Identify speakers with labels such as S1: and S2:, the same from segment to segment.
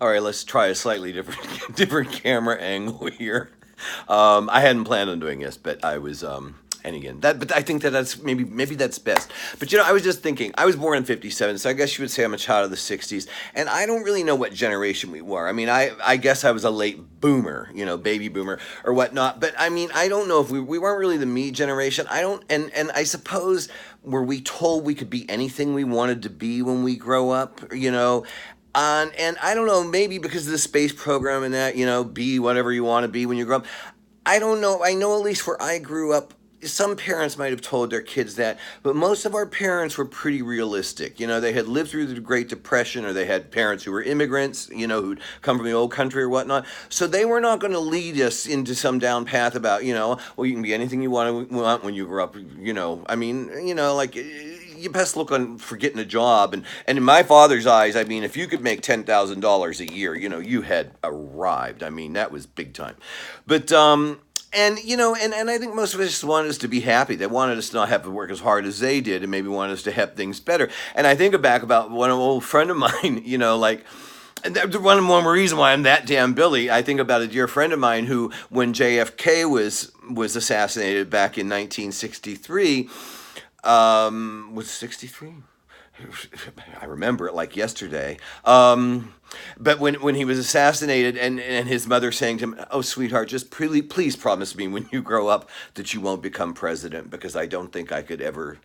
S1: All right, let's try a slightly different different camera angle here. I hadn't planned on doing this, but I was and again that but I think that that's maybe that's best. But I was just thinking, I was born in 57, so I guess you would say I'm a child of the 60s, and I don't really know what generation we were. I mean, I guess I was a late boomer, baby boomer or whatnot, but I mean, I don't know if we weren't really the me generation. I don't and I suppose, were we told we could be anything we wanted to be when we grow up, and I don't know, maybe because of the space program and that, be whatever you want to be when you grow up. I don't know. I know, at least where I grew up, some parents might have told their kids that, but most of our parents were pretty realistic. They had lived through the Great Depression, or they had parents who were immigrants, who'd come from the old country or whatnot. So they were not going to lead us into some down path about, well, you can be anything you want when you grow up. I mean, like, you best look on for getting a job. And in my father's eyes, I mean, if you could make $10,000 a year, you had arrived. I mean, that was big time. But, and I think most of us just wanted us to be happy. They wanted us to not have to work as hard as they did, and maybe wanted us to have things better. And I think back about one old friend of mine, like, and one reason why I'm that damn Billy. I think about a dear friend of mine who, when JFK was assassinated back in 1963, was 63? I remember it like yesterday. But when he was assassinated, and his mother saying to him, "Oh, sweetheart, just please promise me when you grow up that you won't become president, because I don't think I could ever,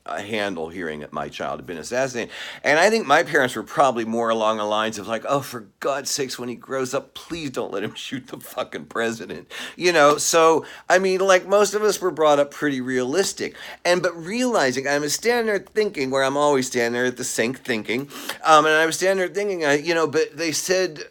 S1: handle hearing that my child had been assassinated." And I think my parents were probably more along the lines of like, "Oh, for God's sakes, when he grows up, please don't let him shoot the fucking president." So, I mean, like, most of us were brought up pretty realistic. But realizing, I'm standing there thinking, where I'm always standing there at the sink thinking, and I was standing there thinking, but they said,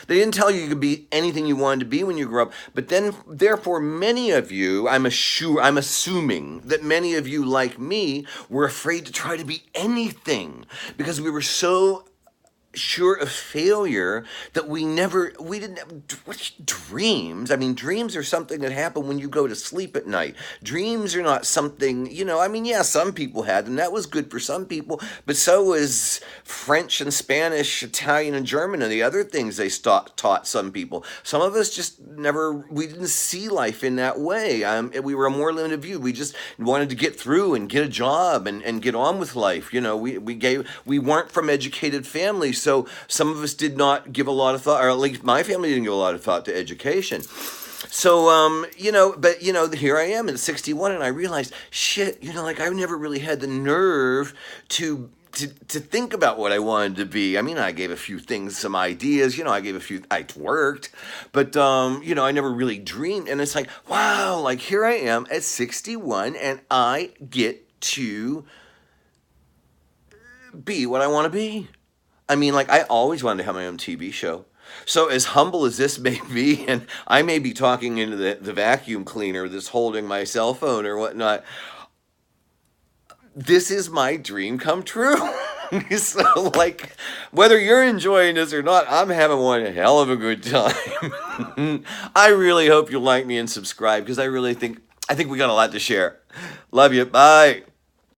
S1: they didn't tell you could be anything you wanted to be when you grew up. But then, therefore, many of you, I'm assuming that many of you, like me, were afraid to try to be anything, because we were so sure of failure that we didn't have dreams. I mean, dreams are something that happen when you go to sleep at night. Dreams are not something, I mean, yeah, some people had them. That was good for some people, but so was French and Spanish, Italian and German, and the other things they taught some people. Some of us just we didn't see life in that way. We were a more limited view. We just wanted to get through and get a job and get on with life. We weren't from educated families. So some of us did not give a lot of thought, or at least my family didn't give a lot of thought to education. So, but, here I am at 61, and I realized, shit, like, I never really had the nerve to think about what I wanted to be. I mean, I gave a few things some ideas, I worked, but, I never really dreamed. And it's like, wow, like, here I am at 61, and I get to be what I want to be. I mean, like, I always wanted to have my own TV show. So as humble as this may be, and I may be talking into the vacuum cleaner that's holding my cell phone or whatnot, this is my dream come true. So, like, whether you're enjoying this or not, I'm having one hell of a good time. I really hope you'll like me and subscribe, because I think we got a lot to share. Love you. Bye.